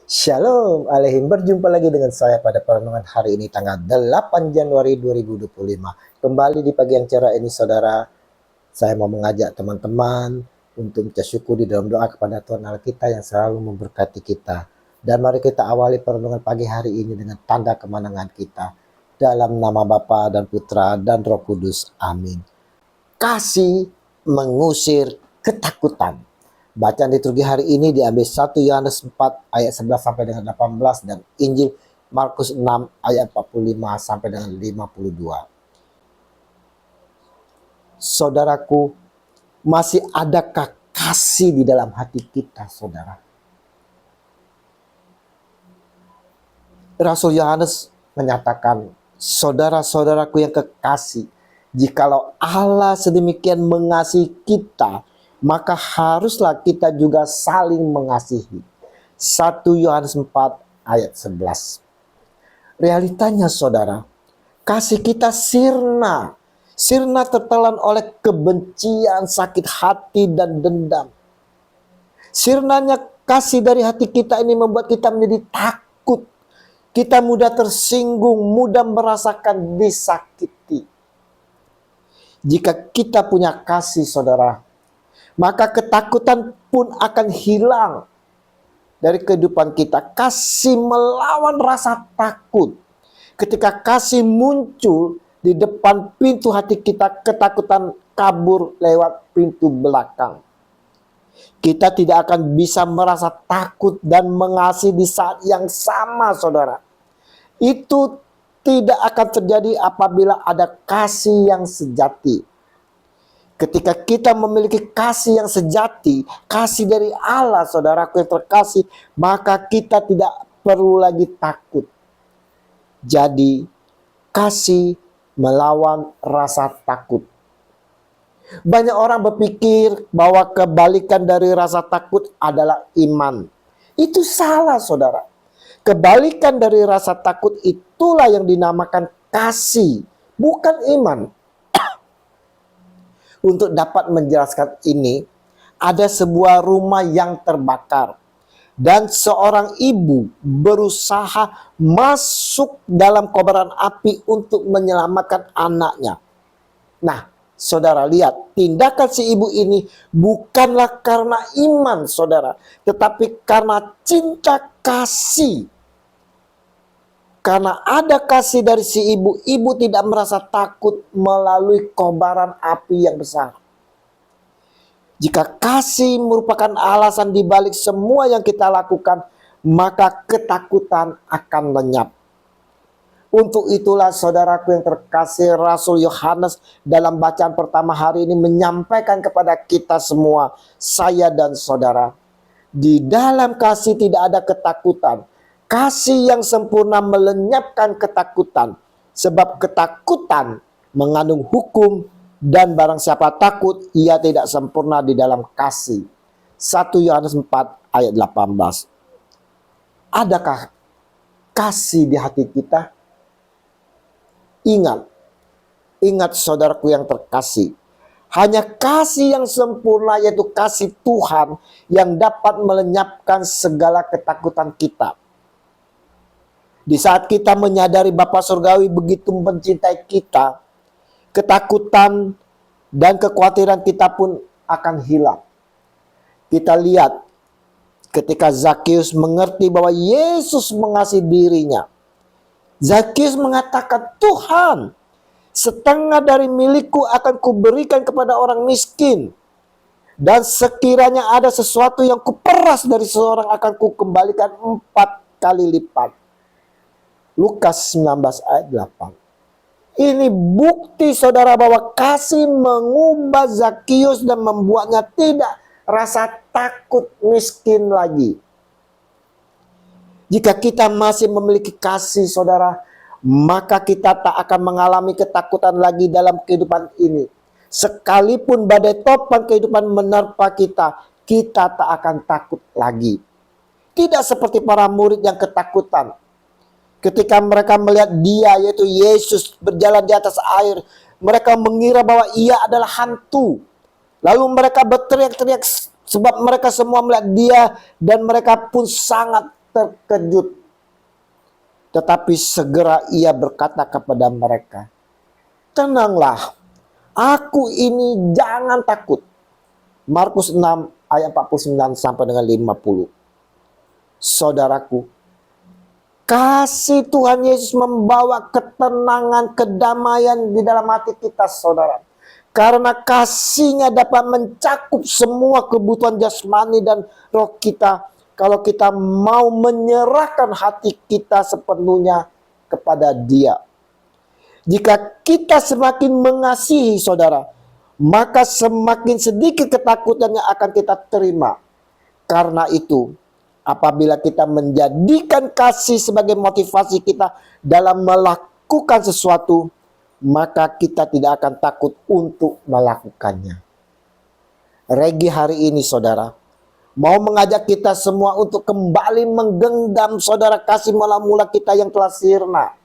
Shalom Aleihim, berjumpa lagi dengan saya pada perenungan hari ini tanggal 8 Januari 2025. Kembali di pagi yang cerah ini saudara, saya mau mengajak teman-teman untuk minta syukur di dalam doa kepada Tuhan Allah kita yang selalu memberkati kita. Dan mari kita awali perenungan pagi hari ini dengan tanda kemenangan kita. Dalam nama Bapa dan Putra dan Roh Kudus, amin. Kasih mengusir ketakutan. Bacaan liturgi hari ini diambil 1 Yohanes 4 ayat 11 sampai dengan 18 dan Injil Markus 6 ayat 45 sampai dengan 52. Saudaraku, masih adakah kasih di dalam hati kita, saudara? Rasul Yohanes menyatakan, saudara-saudaraku yang kekasih, jikalau Allah sedemikian mengasihi kita, maka haruslah kita juga saling mengasihi. 1 Yohanes 4 ayat 11. Realitanya saudara, kasih kita sirna. Sirna tertelan oleh kebencian, sakit hati, dan dendam. Sirnanya kasih dari hati kita ini membuat kita menjadi takut. Kita mudah tersinggung, mudah merasakan disakiti. Jika kita punya kasih saudara, maka ketakutan pun akan hilang dari kehidupan kita. Kasih melawan rasa takut. Ketika kasih muncul di depan pintu hati kita, ketakutan kabur lewat pintu belakang. Kita tidak akan bisa merasa takut dan mengasihi di saat yang sama, saudara. Itu tidak akan terjadi apabila ada kasih yang sejati. Ketika kita memiliki kasih yang sejati, kasih dari Allah, saudaraku yang terkasih, maka kita tidak perlu lagi takut. Jadi, kasih melawan rasa takut. Banyak orang berpikir bahwa kebalikan dari rasa takut adalah iman. Itu salah, saudara. Kebalikan dari rasa takut itulah yang dinamakan kasih, bukan iman. Untuk dapat menjelaskan ini, ada sebuah rumah yang terbakar dan seorang ibu berusaha masuk dalam kobaran api untuk menyelamatkan anaknya. Nah, saudara lihat, tindakan si ibu ini bukanlah karena iman, saudara, tetapi karena cinta kasih. Karena ada kasih dari si ibu, ibu tidak merasa takut melalui kobaran api yang besar. Jika kasih merupakan alasan dibalik semua yang kita lakukan, maka ketakutan akan lenyap. Untuk itulah saudaraku yang terkasih, Rasul Yohanes dalam bacaan pertama hari ini menyampaikan kepada kita semua, saya dan saudara, di dalam kasih tidak ada ketakutan. Kasih yang sempurna melenyapkan ketakutan, sebab ketakutan mengandung hukum, dan barang siapa takut, ia tidak sempurna di dalam kasih. 1 Yohanes 4 ayat 18. Adakah kasih di hati kita? Ingat saudaraku yang terkasih, hanya kasih yang sempurna, yaitu kasih Tuhan, yang dapat melenyapkan segala ketakutan kita. Di saat kita menyadari Bapa Surgawi begitu mencintai kita, ketakutan dan kekhawatiran kita pun akan hilang. Kita lihat ketika Zakius mengerti bahwa Yesus mengasihi dirinya. Zakius mengatakan, Tuhan, setengah dari milikku akan kuberikan kepada orang miskin. Dan sekiranya ada sesuatu yang kuperas dari seseorang, akan kukembalikan 4 kali lipat. Lukas 19 ayat 8. Ini bukti saudara bahwa kasih mengubah Zakius dan membuatnya tidak rasa takut miskin lagi. Jika kita masih memiliki kasih saudara, maka kita tak akan mengalami ketakutan lagi dalam kehidupan ini. Sekalipun badai topan kehidupan menerpa kita, kita tak akan takut lagi. Tidak seperti para murid yang ketakutan. Ketika mereka melihat dia, yaitu Yesus, berjalan di atas air, mereka mengira bahwa ia adalah hantu. Lalu mereka berteriak-teriak sebab mereka semua melihat dia, dan mereka pun sangat terkejut. Tetapi segera ia berkata kepada mereka, "Tenanglah, aku ini, jangan takut." Markus 6 ayat 49 sampai dengan 50. Saudaraku, kasih Tuhan Yesus membawa ketenangan, kedamaian di dalam hati kita, saudara. Karena kasih-Nya dapat mencakup semua kebutuhan jasmani dan roh kita, kalau kita mau menyerahkan hati kita sepenuhnya kepada Dia. Jika kita semakin mengasihi, saudara, maka semakin sedikit ketakutan yang akan kita terima. Karena itu, apabila kita menjadikan kasih sebagai motivasi kita dalam melakukan sesuatu, maka kita tidak akan takut untuk melakukannya. Regi hari ini, saudara, mau mengajak kita semua untuk kembali menggenggam, saudara, kasih mula-mula kita yang telah sirna.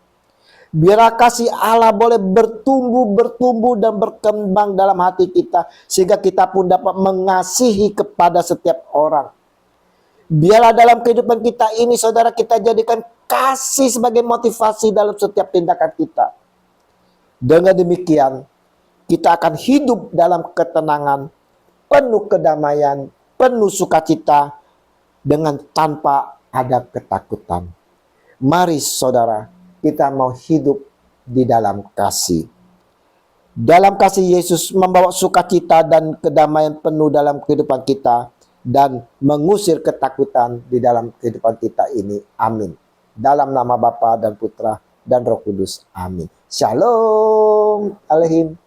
Biarlah kasih Allah boleh bertumbuh dan berkembang dalam hati kita, sehingga kita pun dapat mengasihi kepada setiap orang. Biarlah dalam kehidupan kita ini, saudara, kita jadikan kasih sebagai motivasi dalam setiap tindakan kita. Dengan demikian, kita akan hidup dalam ketenangan, penuh kedamaian, penuh sukacita, dengan tanpa ada ketakutan. Mari, saudara, kita mau hidup di dalam kasih. Dalam kasih Yesus membawa sukacita dan kedamaian penuh dalam kehidupan kita, dan mengusir ketakutan di dalam kehidupan kita ini. Amin. Dalam nama Bapa dan Putra dan Roh Kudus. Amin. Shalom Aleihim.